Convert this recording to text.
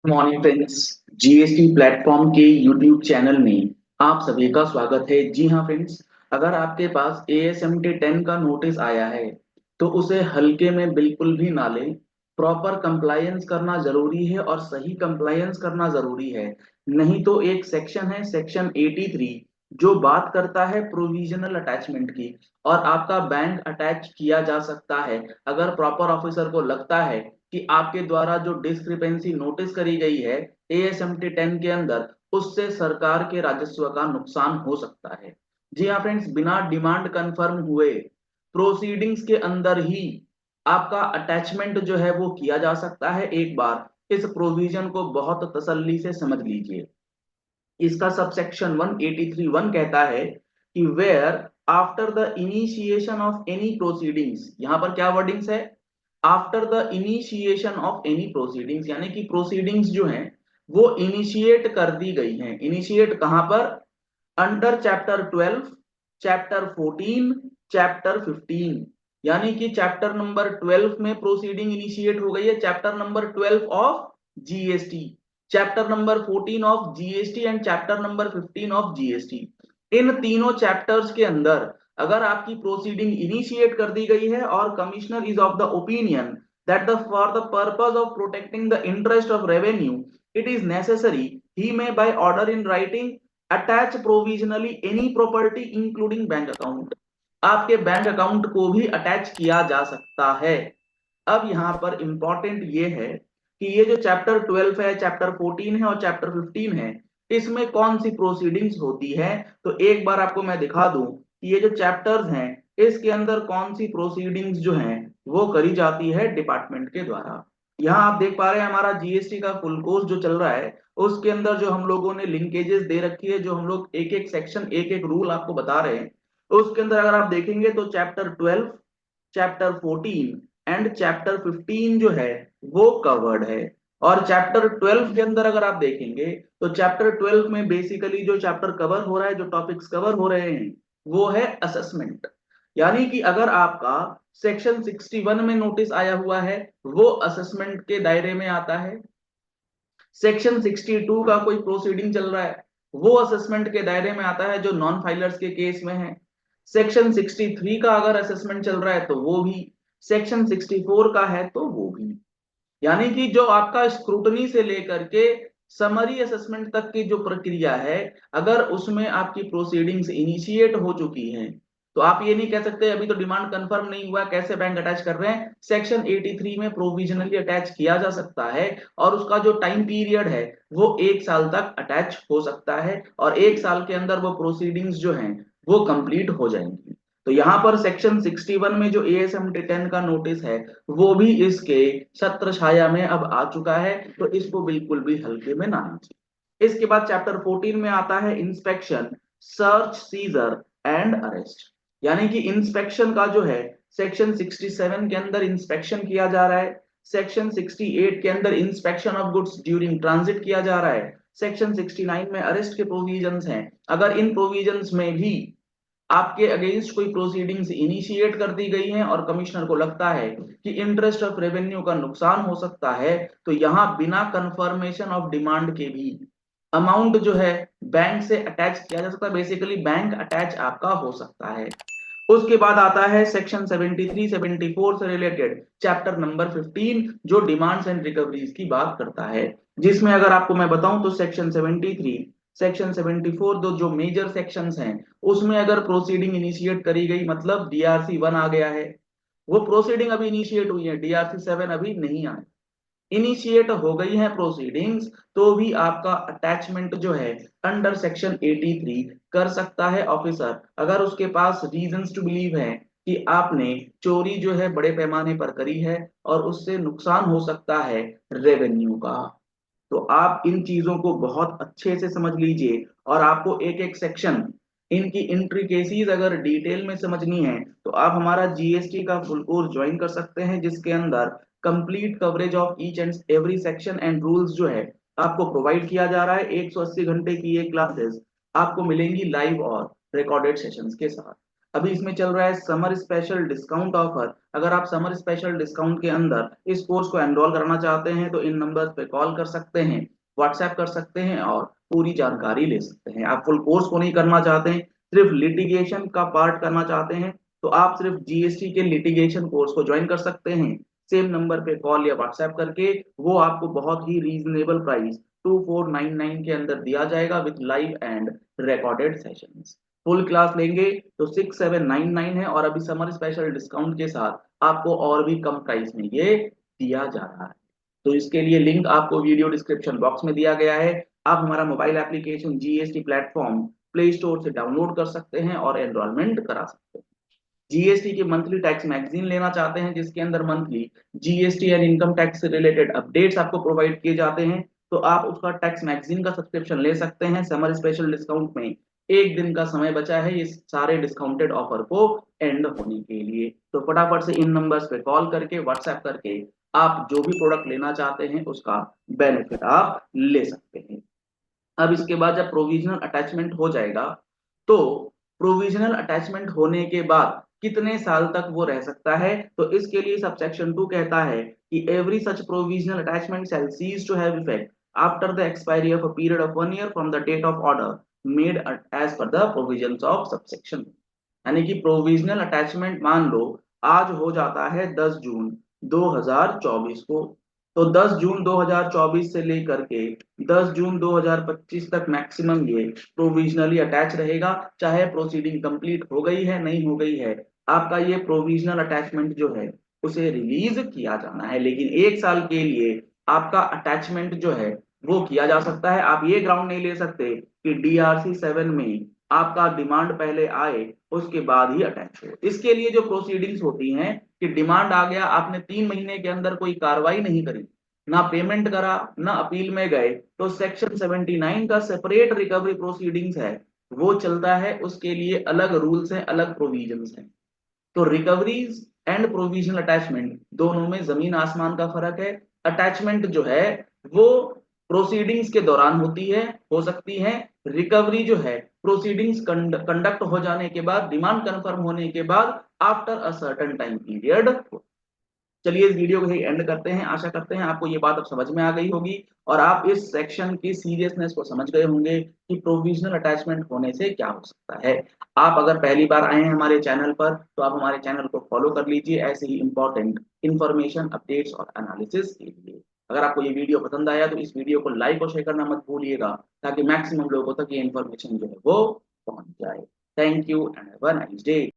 Morning friends. GST platform के YouTube channel में आप सभी का स्वागत है। जी हाँ फ्रेंड्स, अगर आपके पास एएसएमटी 10 का नोटिस आया है तो उसे हल्के में बिल्कुल भी ना लें। प्रॉपर कंप्लायंस करना जरूरी है और सही कंप्लायंस करना जरूरी है। नहीं तो एक सेक्शन है, सेक्शन 83, जो बात करता है प्रोविजनल अटैचमेंट की, और आपका बैंक अटैच किया जा सकता है अगर प्रॉपर ऑफिसर को लगता है कि आपके द्वारा जो डिस्क्रिपेंसी नोटिस करी गई है एएसएमटी 10 के अंदर, उससे सरकार के राजस्व का नुकसान हो सकता है। जी हाँ फ्रेंड्स, बिना डिमांड कंफर्म हुए प्रोसीडिंग्स के अंदर ही आपका अटैचमेंट जो है वो किया जा सकता है। एक बार इस प्रोविजन को बहुत तसल्ली से समझ लीजिए। इसका सबसेक्शन 183(1) कहता है कि where after the initiation of any proceedings, यहां पर क्या वर्डिंग्स है? After the initiation of any proceedings, यानी कि प्रोसीडिंग्स जो हैं वो इनिशिएट कर दी गई हैं। इनिशिएट कहां पर? Under chapter 12, chapter 14, chapter 15। यानी कि चैप्टर नंबर 12 में प्रोसीडिंग इनिशिएट हो गई है, chapter number 12 of GST, chapter number 14 of GST and chapter number 15 of GST. इन तीनों चैप्टर्स के अंदर अगर आपकी प्रोसीडिंग इनिशिएट कर दी गई है और commissioner is of the opinion that the for the purpose of protecting the interest of revenue it is necessary, he may by order in writing attach provisionally any property including bank account. आपके bank account को भी attach किया जा सकता है। अब यहाँ पर इंपॉर्टेंट ये है कि ये जो चैप्टर 12 है, चैप्टर 14 है और चैप्टर 15 है, इसमें कौन सी प्रोसीडिंग्स होती है। तो एक बार आपको मैं दिखा दूं कि ये जो चैप्टर्स हैं इसके अंदर कौन सी प्रोसीडिंग्स जो हैं वो करी जाती है डिपार्टमेंट के द्वारा। यहाँ आप देख पा रहे हैं हमारा जीएसटी का फुल कोर्स जो चल रहा है, उसके अंदर जो हम लोगों ने लिंकेजेस दे रखी है, जो हम लोग एक एक सेक्शन एक एक रूल आपको बता रहे हैं, उसके अंदर अगर आप देखेंगे तो चैप्टर 12, चैप्टर 14 एंड चैप्टर 15 जो है वो कवर्ड है। और चैप्टर 12 के अंदर अगर आप देखेंगे तो चैप्टर 12 में बेसिकली जो चैप्टर कवर हो रहा है, जो टॉपिक्स कवर हो रहे हैं, वो है असेसमेंट। यानी कि अगर आपका सेक्शन 61 में नोटिस आया हुआ है वो असेसमेंट के दायरे में आता है। सेक्शन 62 का कोई प्रोसीडिंग चल रहा है वो असेसमेंट के दायरे में आता है, जो नॉन फाइलर्स के केस में है। सेक्शन 63 का अगर असेसमेंट चल रहा है तो वो भी, सेक्शन 64 का है तो वो भी। यानी कि जो आपका स्क्रूटनी से लेकर के समरी असेसमेंट तक की जो प्रक्रिया है, अगर उसमें आपकी प्रोसीडिंग्स इनिशिएट हो चुकी हैं तो आप ये नहीं कह सकते अभी तो डिमांड कंफर्म नहीं हुआ, कैसे बैंक अटैच कर रहे हैं। सेक्शन 83 में प्रोविजनली अटैच किया जा सकता है और उसका जो टाइम पीरियड है वो 1 साल तक अटैच हो सकता है, और 1 साल के अंदर वो प्रोसीडिंग्स जो हैं वो कंप्लीट हो जाएंगी। तो यहाँ पर सेक्शन 61 में जो एएसएमटी 10 का नोटिस है वो भी इसके छत्र छाया में अब आ चुका है, तो इसको बिल्कुल भी हल्के में ना लीजिए। इसके बाद चैप्टर 14 में आता है inspection, search, seizure and arrest. यानी कि इंस्पेक्शन का जो है सेक्शन 67 के अंदर इंस्पेक्शन किया जा रहा है, सेक्शन 68 के अंदर inspection of goods during transit किया जा रहा है, सेक्शन 69 में अरेस्ट के प्रोविजंस हैं। अगर इन प्रोविजंस में भी आपके अगेंस्ट कोई प्रोसीडिंग्स इनिशिएट कर दी गई हैं और कमिश्नर को लगता है कि इंटरेस्ट ऑफ रेवेन्यू का नुकसान हो सकता है, तो यहां बिना कंफर्मेशन ऑफ डिमांड के भी अमाउंट जो है बैंक से अटैच किया जा सकता है। बेसिकली बैंक अटैच आपका हो सकता है। उसके बाद आता है सेक्शन 73 74 से रिलेटेड चैप्टर नंबर 15, जो डिमांड्स एंड रिकवरीज की बात करता है, जिसमें अगर आपको मैं बताऊं तो सेक्शन 73, सेक्शन 74 दो जो मेजर सेक्शंस हैं, उसमें अगर प्रोसीडिंग इनिशिएट करी गई मतलब डीआरसी 1 आ गया है, वो प्रोसीडिंग अभी इनिशिएट हुई है, डीआरसी 7 अभी नहीं आया, इनिशिएट हो गई है प्रोसीडिंग्स, तो भी आपका अटैचमेंट जो है अंडर सेक्शन 83 कर सकता है ऑफिसर, अगर उसके पास रीजंस टू बिलीव है कि आपने चोरी जो है बड़े पैमाने पर करी है और उससे नुकसान हो सकता है रेवेन्यू का। तो आप इन चीजों को बहुत अच्छे से समझ लीजिए, और आपको एक एक सेक्शन इनकी इंट्रिकेसीज अगर डिटेल में समझनी है तो आप हमारा जीएसटी का फुल कोर्स ज्वाइन कर सकते हैं, जिसके अंदर complete coverage of each and every section and rules जो है आपको प्रोवाइड किया जा रहा है। 180 घंटे की ये क्लासेस आपको मिलेंगी लाइव और रिकॉर्डेड सेशंस के साथ। अभी इसमें चल रहा है समर स्पेशल डिस्काउंट ऑफर। अगर आप समर स्पेशल डिस्काउंट के अंदर इस कोर्स को एनरोल करना चाहते हैं तो इन नंबर्स पे कॉल कर सकते हैं, व्हाट्सएप कर सकते हैं और पूरी जानकारी ले सकते हैं। आप फुल कोर्स को नहीं करना चाहते हैं, सिर्फ लिटिगेशन का पार्ट करना चाहते हैं, तो आप सिर्फ जीएसटी के लिटिगेशन कोर्स को ज्वाइन कर सकते हैं। सेम नंबर पे कॉल या व्हाट्सएप करके, वो आपको बहुत ही रीजनेबल प्राइस 2499 के अंदर दिया जाएगा with live and recorded sessions. Full class लेंगे तो 6799 है, और अभी समर स्पेशल डिस्काउंट के साथ आपको और भी कम प्राइस में ये दिया जा रहा है। तो इसके लिए लिंक आपको वीडियो डिस्क्रिप्शन बॉक्स में दिया गया है। आप हमारा mobile application GST platform play store से डाउनलोड कर सकते हैं और एनरोलमेंट करा सकते हैं। जीएसटी की मंथली टैक्स मैगजीन लेना चाहते हैं जिसके अंदर monthly GST and income tax से रिलेटेड अपडेट्स आपको प्रोवाइड किए जाते हैं, तो आप उसका टैक्स मैगजीन का सब्सक्रिप्शन ले सकते हैं। समर स्पेशल डिस्काउंट में एक दिन का समय बचा है इस सारे डिस्काउंटेड ऑफर को एंड होने के लिए। तो फटाफट से इन नंबर्स पे कॉल करके, व्हाट्सएप करके आप जो भी प्रोडक्ट लेना चाहते हैं उसका बेनिफिट आप ले सकते हैं। अब इसके बाद जब प्रोविजनल अटैचमेंट हो जाएगा, तो प्रोविजनल अटैचमेंट होने के बाद कितने साल तक वो रह सकता है, तो इसके लिए सबसेक्शन 2 कहता है कि every such provisional attachment shall cease to have effect after the expiry of a period of 1 year from the date of order made as per the provisions of subsection. यानी कि प्रोविजनल अटैचमेंट मान लो आज हो जाता है 10 जून 2024 को, तो 10 जून 2024 से लेकर के 10 जून 2025 तक मैक्सिमम ये प्रोविजनली अटैच रहेगा, चाहे प्रोसीडिंग कंप्लीट हो गई है नहीं हो गई है, आपका ये प्रोविजनल अटैचमेंट जो है उसे रिलीज किया जाना है। लेकिन एक साल के लिए आपका अटैचमेंट जो है वो किया जा सकता है। आप ये ग्राउंड नहीं ले सकते कि डीआरसी 7 में आपका डिमांड पहले आए उसके बाद ही अटैच हो। इसके लिए जो प्रोसीडिंग्स होती हैं कि डिमांड आ गया, आपने 3 महीने के अंदर कोई कार्रवाई नहीं करी, ना पेमेंट करा, ना अपील में गए, तो सेक्शन 79 का सेपरेट रिकवरी प्रोसीडिंग्स है, वो चलता है। उसके लिए अलग रूल्स हैं, अलग प्रोविजंस हैं। तो रिकवरीज एंड प्रोविजनल अटैचमेंट दोनों में जमीन आसमान का फर्क है। अटैचमेंट जो है वो प्रोसीडिंग्स के दौरान होती है, हो सकती है। रिकवरी जो है प्रोसीडिंग्स कंडक्ट हो जाने के बाद, डिमांड कंफर्म होने के बाद, after a certain time period. चलिए इस वीडियो को ही एंड करते हैं। आशा करते हैं आपको ये बात अब समझ में आ गई होगी और आप इस सेक्शन की सीरियसनेस को समझ गए होंगे कि प्रोविजनल अटैचमेंट होने से क्या हो सकता है। आप अगर पहली बार आए हैं हमारे चैनल पर तो आप हमारे चैनल को फॉलो कर लीजिए ऐसे ही इंपॉर्टेंट इंफॉर्मेशन, अपडेट्स और एनालिसिस के लिए। अगर आपको ये वीडियो पसंद आया तो इस वीडियो को लाइक और शेयर करना मत भूलिएगा, ताकि मैक्सिमम लोगों तक ये इन्फॉर्मेशन जो है वो पहुंच जाए। Thank you and have a nice day.